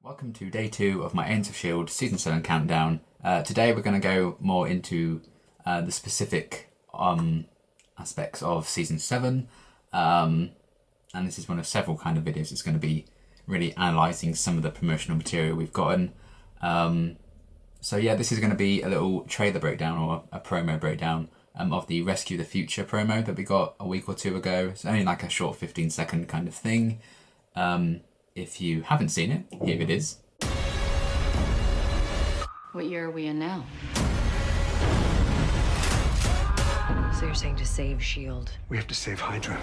Welcome to day 2 of my Agents of S.H.I.E.L.D. Season 7 countdown. Today we're going to go more into the specific aspects of Season 7. And this is one of several kind of videos. It's going to be really analysing some of the promotional material we've gotten. So yeah, this is going to be a little trailer breakdown or a promo breakdown of the Rescue the Future promo that we got a week or two ago. It's only like a short 15-second kind of thing. If you haven't seen it, here it is. What year are we in now? So you're saying to save S.H.I.E.L.D. We have to save Hydra.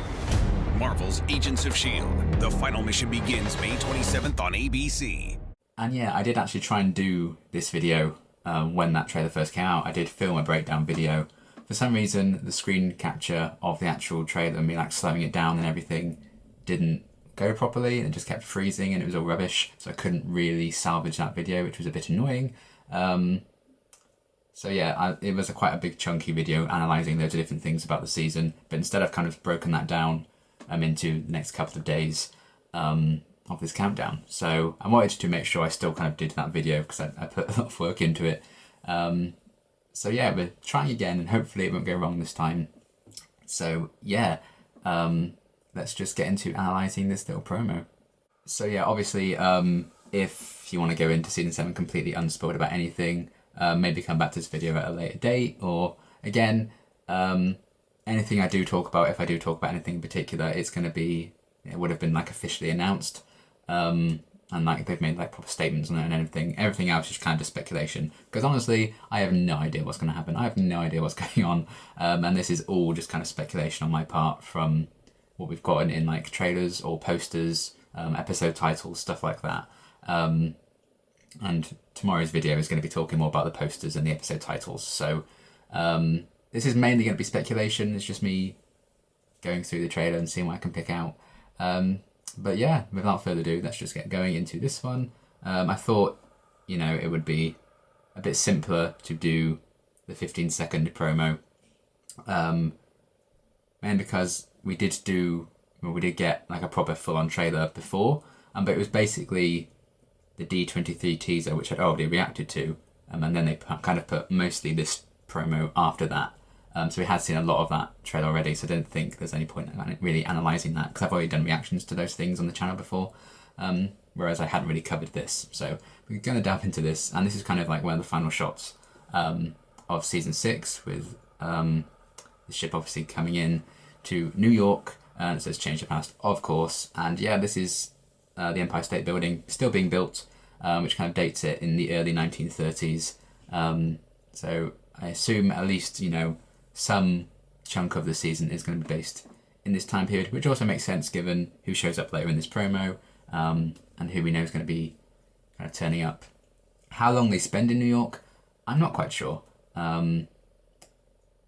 Marvel's Agents of S.H.I.E.L.D. The final mission begins May 27th on ABC. And yeah, I did actually try and do this video when that trailer first came out. I did film a breakdown video. For some reason, the screen capture of the actual trailer and me like slowing it down and everything didn't go properly, and it just kept freezing and it was all rubbish, so I couldn't really salvage that video, which was a bit annoying. So yeah, it was quite a big chunky video analysing loads of different things about the season, but instead I've kind of broken that down into the next couple of days of this countdown. So I wanted to make sure I still kind of did that video because I put a lot of work into it. So yeah, we're trying again and hopefully it won't go wrong this time. So yeah, let's just get into analysing this little promo. So yeah, obviously, if you want to go into Season 7 completely unspoiled about anything, maybe come back to this video at a later date, or again, anything I do talk about, if I do talk about anything in particular, it's going to be, it would have been like officially announced, and like they've made like proper statements on it and everything. Everything else is kind of just speculation, because honestly, I have no idea what's going to happen. I have no idea what's going on, and this is all just kind of speculation on my part from what we've gotten in like trailers or posters, episode titles, stuff like that. And tomorrow's video is going to be talking more about the posters and the episode titles. So this is mainly going to be speculation. It's just me going through the trailer and seeing what I can pick out. But yeah, without further ado, let's just get going into this one. I thought, you know, it would be a bit simpler to do the 15-second promo. And because we did get like a proper full-on trailer before, but it was basically the D23 teaser, which I'd already reacted to, and then they kind of put mostly this promo after that. So we had seen a lot of that trailer already, so I don't think there's any point in really analysing that, because I've already done reactions to those things on the channel before, whereas I hadn't really covered this. So we're going to delve into this, and this is kind of like one of the final shots of Season 6, with the ship obviously coming in to New York, and it says change the past, of course. And yeah, this is the Empire State Building still being built, which kind of dates it in the early 1930s. So I assume at least, you know, some chunk of the season is going to be based in this time period, which also makes sense given who shows up later in this promo, and who we know is going to be kind of turning up. How long they spend in New York, I'm not quite sure.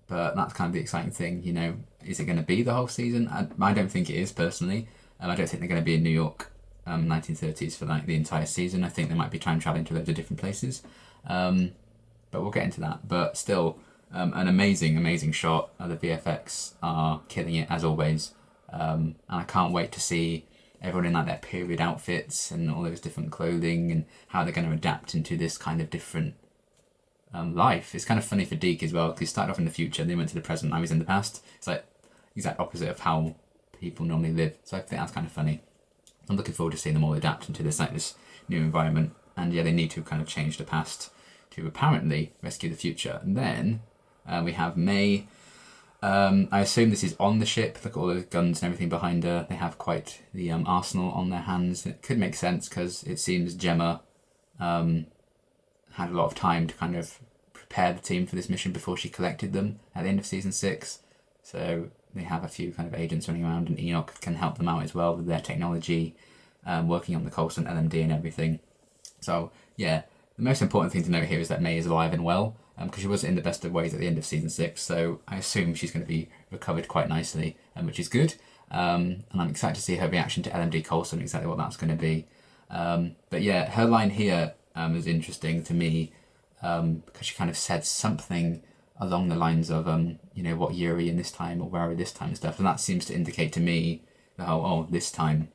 But that's kind of the exciting thing, you know. Is it going to be the whole season? I don't think it is, personally. I don't think they're going to be in New York 1930s for like the entire season. I think they might be time traveling to loads of different places. But we'll get into that. But still, an amazing shot. The VFX are killing it, as always. And I can't wait to see everyone in like their period outfits and all those different clothing and how they're going to adapt into this kind of different life. It's kind of funny for Deke as well, because he started off in the future, then he went to the present, now he's in the past. It's like exact opposite of how people normally live. So I think that's kind of funny. I'm looking forward to seeing them all adapt into this new environment. And yeah, they need to kind of change the past to apparently rescue the future. And then we have May. I assume this is on the ship. Look at all the guns and everything behind her. They have quite the arsenal on their hands. It could make sense because it seems Gemma had a lot of time to kind of prepare the team for this mission before she collected them at the end of Season 6. So they have a few kind of agents running around, and Enoch can help them out as well with their technology, working on the Coulson LMD and everything. So yeah, the most important thing to note here is that May is alive and well, because she wasn't in the best of ways at the end of Season 6, so I assume she's going to be recovered quite nicely, which is good. And I'm excited to see her reaction to LMD Coulson, exactly what that's going to be. But yeah, her line here is interesting to me, because she kind of said something along the lines of, you know, what year are we in this time, or where are we this time and stuff, and that seems to indicate to me the whole, oh, this time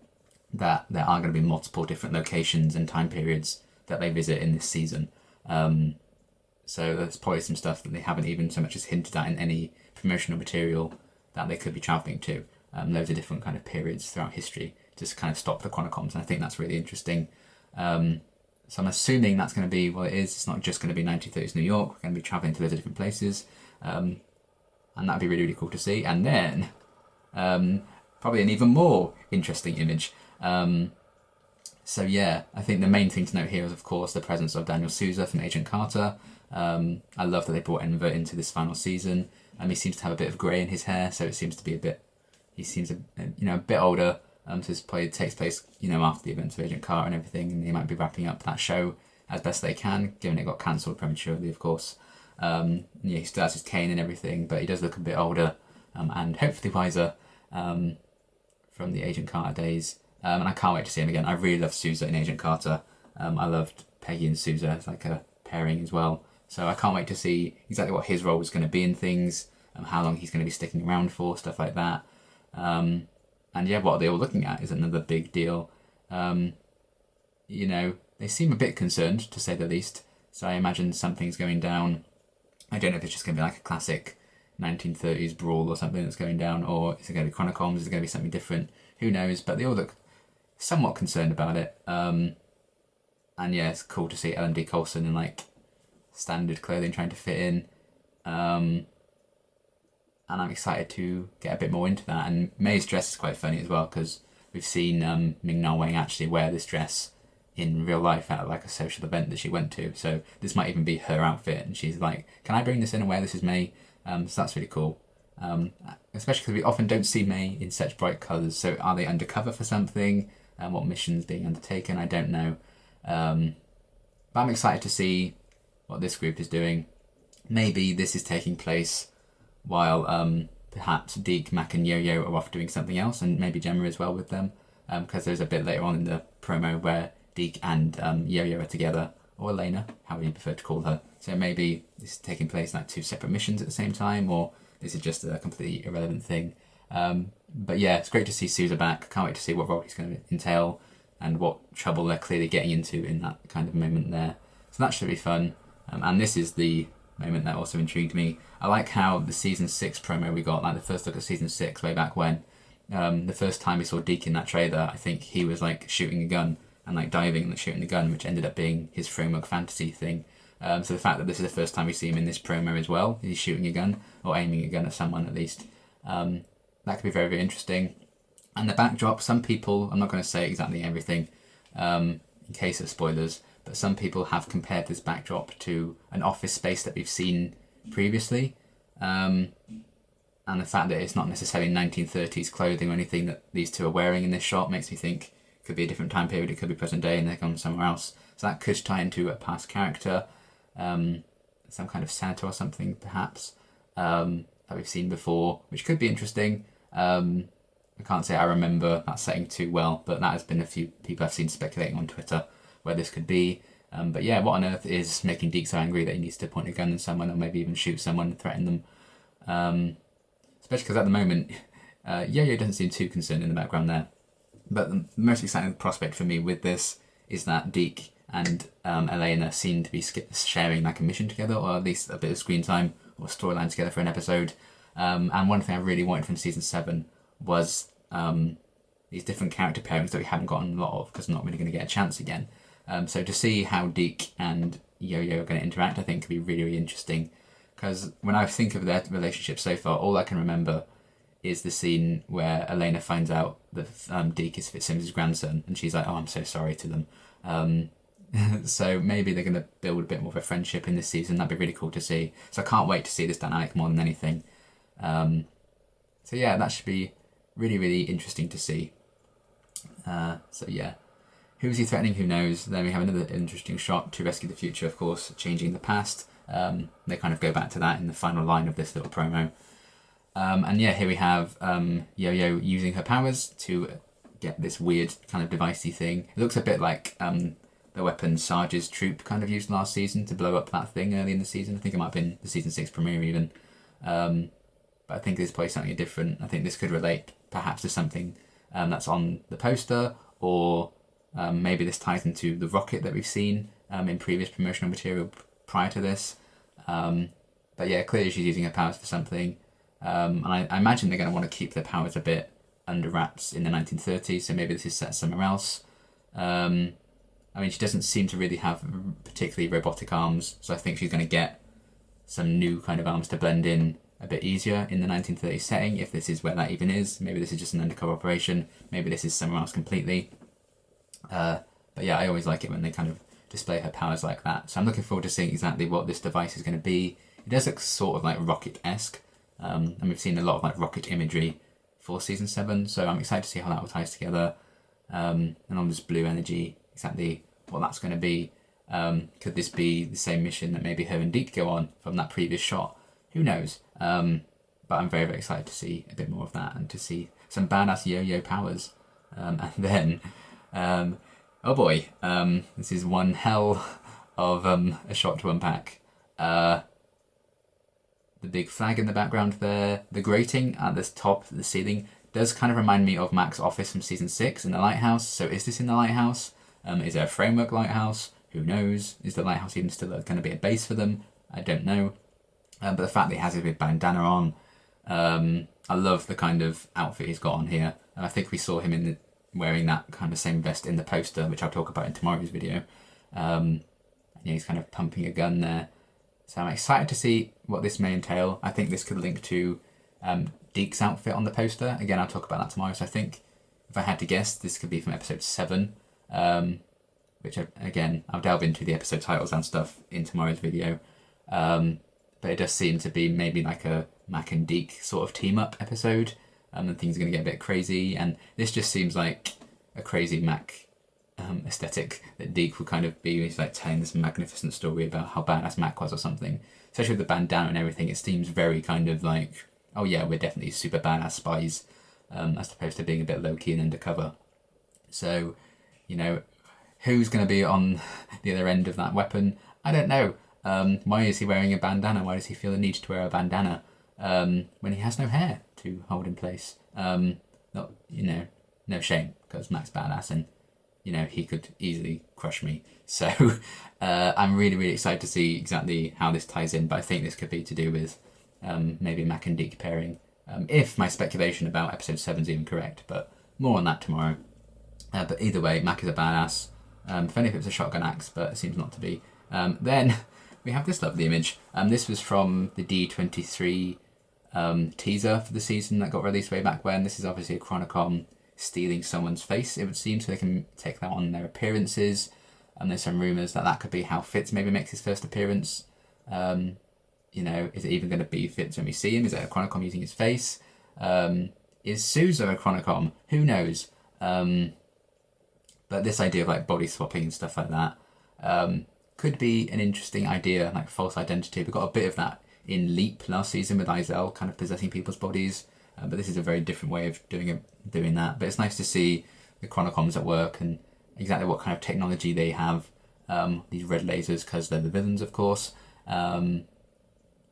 that there are going to be multiple different locations and time periods that they visit in this season. So there's probably some stuff that they haven't even so much as hinted at in any promotional material that they could be travelling to. Loads of different kind of periods throughout history just kind of stop the Chronicoms, and I think that's really interesting. So I'm assuming that's going to be what it is. It's not just going to be 1930s New York. We're going to be travelling to loads of different places, and that'd be really, really cool to see. And then probably an even more interesting image. So yeah, I think the main thing to note here is, of course, the presence of Daniel Souza from Agent Carter. I love that they brought Enver into this final season. He seems to have a bit of grey in his hair, so it seems to be a bit. He seems a bit older. So this play takes place, after the events of Agent Carter and everything, and they might be wrapping up that show as best they can, given it got cancelled prematurely, of course. He still has his cane and everything, but he does look a bit older, and hopefully wiser from the Agent Carter days. And I can't wait to see him again. I really love Souza in Agent Carter. I loved Peggy and Souza as like a pairing as well. So I can't wait to see exactly what his role is going to be in things, how long he's going to be sticking around for, stuff like that. And yeah, what are they all looking at is another big deal. They seem a bit concerned, to say the least. So I imagine something's going down. I don't know if it's just going to be like a classic 1930s brawl or something that's going down, or is it going to be Chronicom? Is it going to be something different? Who knows? But they all look somewhat concerned about it. And yeah, it's cool to see Ellen D. Coulson in like standard clothing trying to fit in. And I'm excited to get a bit more into that. And May's dress is quite funny as well, because we've seen Ming-Na Wen actually wear this dress in real life at like a social event that she went to. So this might even be her outfit, and she's like, "Can I bring this in and wear this as May?" So that's really cool. Especially because we often don't see May in such bright colours. So are they undercover for something? What mission's being undertaken? I don't know. But I'm excited to see what this group is doing. Maybe this is taking place while perhaps Deke, Mac and Yo-Yo are off doing something else, and maybe Gemma as well with them, because there's a bit later on in the promo where Deke and Yo-Yo are together, or Elena, however you prefer to call her. So maybe this is taking place like two separate missions at the same time, or this is just a completely irrelevant thing. But yeah, it's great to see Souza back. Can't wait to see what role he's going to entail and what trouble they're clearly getting into in that kind of moment there. So that should be fun. And this is the moment that also intrigued me. I like how the season 6 promo we got, like the first look at season 6 way back when, the first time we saw Deke in that trailer, I think he was like shooting a gun and like diving and shooting the gun, which ended up being his framework fantasy thing. So the fact that this is the first time we see him in this promo as well, he's shooting a gun, or aiming a gun at someone at least, that could be very, very interesting. And the backdrop, some people, I'm not going to say exactly everything in case of spoilers, but some people have compared this backdrop to an office space that we've seen previously. And the fact that it's not necessarily 1930s clothing or anything that these two are wearing in this shot makes me think it could be a different time period, it could be present day and they're gone somewhere else. So that could tie into a past character, some kind of senator or something perhaps, that we've seen before, which could be interesting. I can't say I remember that setting too well, but that has been a few people I've seen speculating on Twitter where this could be. But yeah, what on earth is making Deke so angry that he needs to point a gun at someone or maybe even shoot someone and threaten them? Especially because at the moment, Yo-Yo doesn't seem too concerned in the background there. But the most exciting prospect for me with this is that Deke and Elena seem to be sharing like a mission together, or at least a bit of screen time or storyline together for an episode. And one thing I really wanted from season 7 was these different character pairings that we haven't gotten a lot of because I'm not really going to get a chance again. So to see how Deke and Yo-Yo are going to interact, I think could be really, really interesting. Because when I think of their relationship so far, all I can remember is the scene where Elena finds out that Deke is Fitzsimmons' grandson, and she's like, "Oh, I'm so sorry" to them. So maybe they're going to build a bit more of a friendship in this season. That'd be really cool to see. So I can't wait to see this dynamic more than anything. So yeah, that should be really, really interesting to see. So yeah, who's he threatening? Who knows? Then we have another interesting shot to rescue the future, of course, changing the past. They kind of go back to that in the final line of this little promo. And yeah, here we have Yo-Yo using her powers to get this weird kind of devicey thing. It looks a bit like the weapon Sarge's troop kind of used last season to blow up that thing early in the season. I think it might have been the season 6 premiere even. But I think this is probably something different. I think this could relate perhaps to something that's on the poster, or maybe this ties into the rocket that we've seen in previous promotional material prior to this. But yeah, clearly she's using her powers for something. And I imagine they're going to want to keep their powers a bit under wraps in the 1930s, so maybe this is set somewhere else. I mean, she doesn't seem to really have particularly robotic arms, so I think she's going to get some new kind of arms to blend in a bit easier in the 1930s setting, if this is where that even is. Maybe this is just an undercover operation, maybe this is somewhere else completely. But yeah, I always like it when they kind of display her powers like that. So I'm looking forward to seeing exactly what this device is going to be. It does look sort of like rocket-esque, and we've seen a lot of like rocket imagery for Season 7, so I'm excited to see how that all ties together. And on this blue energy, exactly what that's going to be. Could this be the same mission that maybe her and Deke go on from that previous shot? Who knows? But I'm very, very excited to see a bit more of that and to see some badass yo-yo powers. And then, oh boy, this is one hell of a shot to unpack. The big flag in the background there, the grating at the top of the ceiling does kind of remind me of Mac's office from Season 6 in the lighthouse. So is this in the lighthouse? Is it a framework lighthouse? Who knows? Is the lighthouse even still going to be a base for them? I don't know. But the fact that he has his big bandana on, I love the kind of outfit he's got on here. And I think we saw him wearing that kind of same vest in the poster, which I'll talk about in tomorrow's video. And yeah, he's kind of pumping a gun there. So I'm excited to see what this may entail. I think this could link to Deke's outfit on the poster. Again, I'll talk about that tomorrow. So I think, if I had to guess, this could be from episode 7. Which, again, I'll delve into the episode titles and stuff in tomorrow's video. But it does seem to be maybe like a Mac and Deke sort of team-up episode. And things are going to get a bit crazy. And this just seems like a crazy Mac aesthetic that Deke would kind of be. He's like telling this magnificent story about how badass Mac was or something. Especially with the bandana and everything, it seems very kind of like, oh yeah, we're definitely super badass spies, as opposed to being a bit low-key and undercover. So, you know, who's going to be on the other end of that weapon? I don't know. Why is he wearing a bandana? Why does he feel the need to wear a bandana when he has no hair to hold in place? Not, you know, no shame, because Mac's badass and, you know, he could easily crush me. So I'm really, really excited to see exactly how this ties in, but I think this could be to do with maybe Mac and Deke pairing, if my speculation about episode 7 is even correct, but more on that tomorrow. But either way, Mac is a badass. If only if it was a shotgun axe, but it seems not to be. Then we have this lovely image. This was from the D23 teaser for the season that got released way back when. This is obviously a Chronicom stealing someone's face, it would seem, so they can take that on their appearances. And there's some rumours that that could be how Fitz maybe makes his first appearance. You know, is it even going to be Fitz when we see him? Is it a Chronicom using his face? Is Souza a Chronicom? Who knows? But this idea of like body swapping and stuff like that could be an interesting idea, like false identity. We got a bit of that in Leap last season with Izel kind of possessing people's bodies, but this is a very different way of doing that. But it's nice to see the Chronicoms at work and exactly what kind of technology they have. These red lasers, because they're the villains, of course,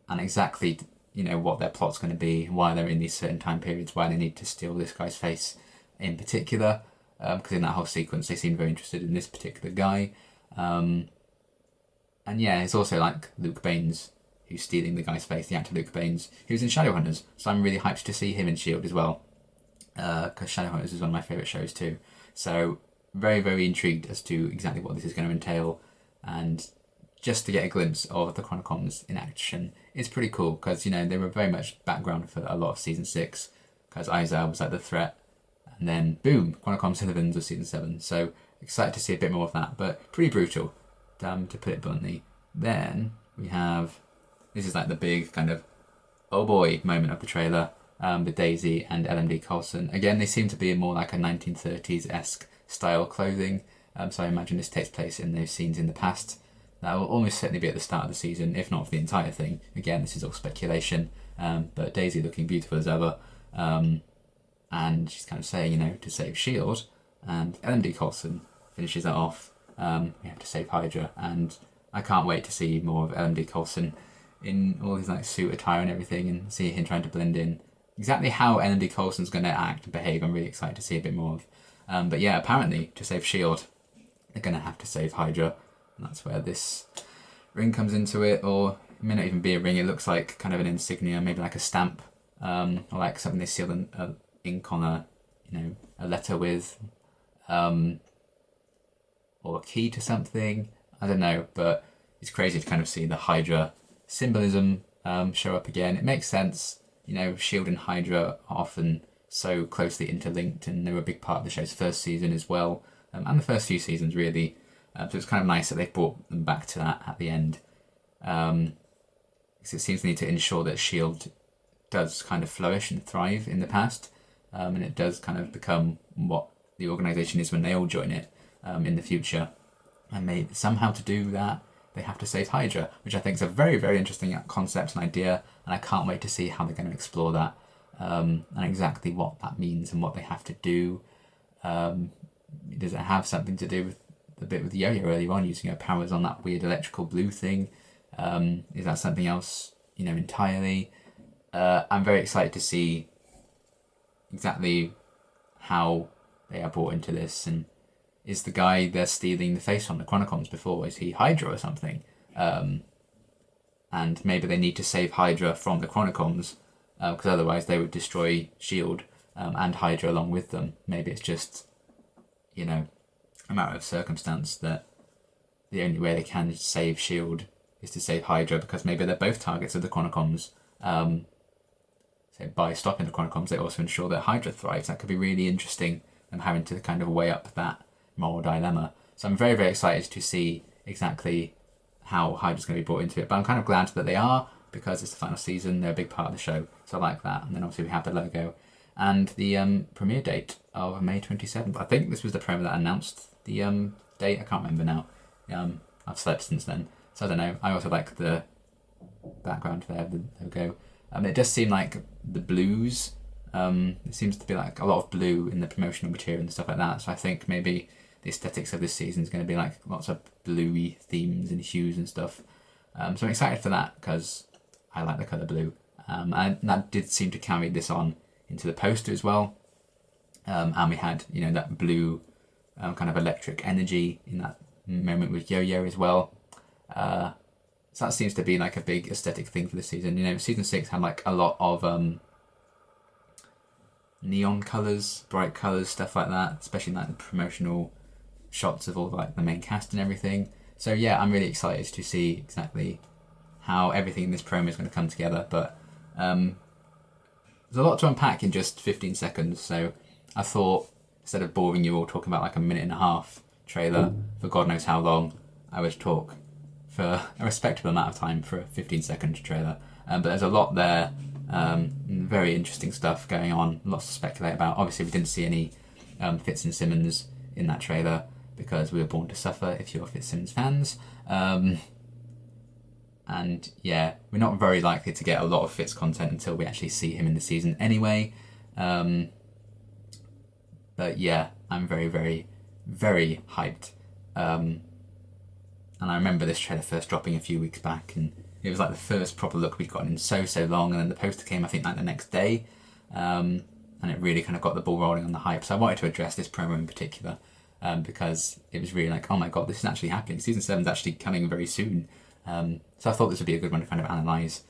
and exactly, you know, what their plot's going to be, why they're in these certain time periods, why they need to steal this guy's face in particular. Because in that whole sequence they seem very interested in this particular guy. And yeah, it's also like Luke Baines who's stealing the guy's face, the actor Luke Baines, who's in Shadowhunters. So I'm really hyped to see him in S.H.I.E.L.D. as well, because Shadowhunters is one of my favourite shows too. So very, very intrigued as to exactly what this is going to entail. And just to get a glimpse of the Chronicoms in action is pretty cool, because, you know, they were very much background for a lot of Season 6, because Izel was like the threat. And then, boom, Chronicom Citizens of Season 7. So, excited to see a bit more of that, but pretty brutal, to put it bluntly. Then, we have, this is like the big kind of, oh boy, moment of the trailer, with Daisy and LMD Coulson. Again, they seem to be more like a 1930s-esque style clothing, so I imagine this takes place in those scenes in the past. That will almost certainly be at the start of the season, if not for the entire thing. Again, this is all speculation, but Daisy looking beautiful as ever. And she's kind of saying, you know, to save S.H.I.E.L.D. And LMD Coulson finishes that off. We have to save Hydra. And I can't wait to see more of LMD Coulson in all his like suit attire and everything, and see him trying to blend in. Exactly how LMD Coulson's going to act and behave, I'm really excited to see a bit more of. But yeah, apparently to save S.H.I.E.L.D. they're going to have to save Hydra. And that's where this ring comes into it, or it may not even be a ring. It looks like kind of an insignia, maybe like a stamp, or like something they seal ink on a letter with, or a key to something. I don't know, but it's crazy to kind of see the Hydra symbolism show up again. It makes sense. S.H.I.E.L.D. and Hydra are often so closely interlinked, and they were a big part of the show's first season as well, and the first few seasons really. So it's kind of nice that they've brought them back to that at the end, because it seems they need to ensure that S.H.I.E.L.D. does kind of flourish and thrive in the past, and it does kind of become what the organisation is when they all join it in the future. And somehow to do that, they have to save Hydra, which I think is a very, very interesting concept and idea, and I can't wait to see how they're going to explore that, and exactly what that means and what they have to do. Does it have something to do with the bit with Yo-Yo earlier on, using her powers on that weird electrical blue thing? Is that something else, entirely? I'm very excited to see exactly how they are brought into this, and is the guy they're stealing the face from the Chronicons before, is he Hydra or something? And maybe they need to save Hydra from the Chronicons, because otherwise they would destroy S.H.I.E.L.D. And Hydra along with them. Maybe it's just, a matter of circumstance that the only way they can save S.H.I.E.L.D. is to save Hydra, because maybe they're both targets of the Chronicons. So by stopping the Chronicons, they also ensure that Hydra thrives. That could be really interesting, them having to kind of weigh up that moral dilemma. So I'm very, very excited to see exactly how Hydra's going to be brought into it. But I'm kind of glad that they are, because it's the final season, they're a big part of the show. So I like that. And then obviously we have the logo and the premiere date of May 27th. I think this was the promo that announced the date. I can't remember now. I've slept since then, so I don't know. I also like the background there, the logo. It does seem like the blues. It seems to be like a lot of blue in the promotional material and stuff like that. So I think maybe the aesthetics of this season is going to be like lots of bluey themes and hues and stuff. So I'm excited for that, because I like the colour blue. And that did seem to carry this on into the poster as well. And we had, that blue kind of electric energy in that moment with Yo-Yo as well. So that seems to be like a big aesthetic thing for this season. Season 6 had like a lot of neon colours, bright colours, stuff like that, especially like the promotional shots of all like the main cast and everything. So yeah, I'm really excited to see exactly how everything in this promo is going to come together. But there's a lot to unpack in just 15 seconds, so I thought instead of boring you all talking about like a minute and a half trailer for God knows how long, I would talk for a respectable amount of time for a 15-second trailer. But there's a lot there, very interesting stuff going on, lots to speculate about. Obviously we didn't see any Fitz and Simmons in that trailer, because we were born to suffer if you're Fitzsimmons fans. And yeah, we're not very likely to get a lot of Fitz content until we actually see him in the season anyway. But yeah, I'm very, very, very hyped. And I remember this trailer first dropping a few weeks back, and it was like the first proper look we'd gotten in so long, and then the poster came, I think, like the next day. And it really kind of got the ball rolling on the hype. So I wanted to address this promo in particular, because it was really like, oh my god, this is actually happening. Season 7's actually coming very soon. So I thought this would be a good one to kind of analyse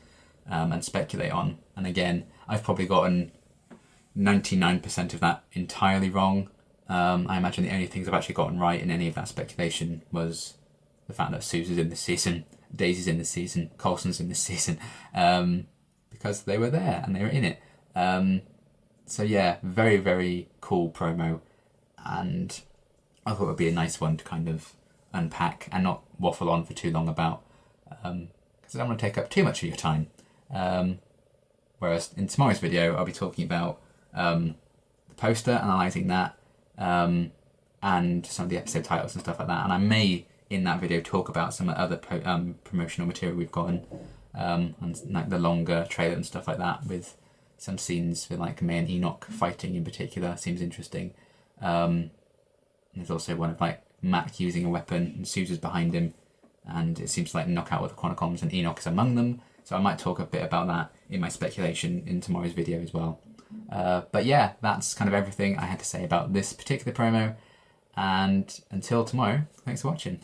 and speculate on. And again, I've probably gotten 99% of that entirely wrong. I imagine the only things I've actually gotten right in any of that speculation was the fact that Souza's in this season, Daisy's in this season, Coulson's in this season, because they were there and they were in it. So yeah, very, very cool promo, and I thought it would be a nice one to kind of unpack and not waffle on for too long about, because I don't want to take up too much of your time. Whereas in tomorrow's video, I'll be talking about the poster, analysing that, and some of the episode titles and stuff like that. And I may, in that video, talk about some other promotional material we've gotten, and like the longer trailer and stuff like that, with some scenes with like May and Enoch fighting in particular. Seems interesting. There's also one of like Mac using a weapon and Souza's behind him, and it seems to like knock out all the Chronicoms, and Enoch is among them. So I might talk a bit about that in my speculation in tomorrow's video as well. But yeah, that's kind of everything I had to say about this particular promo. And until tomorrow, thanks for watching.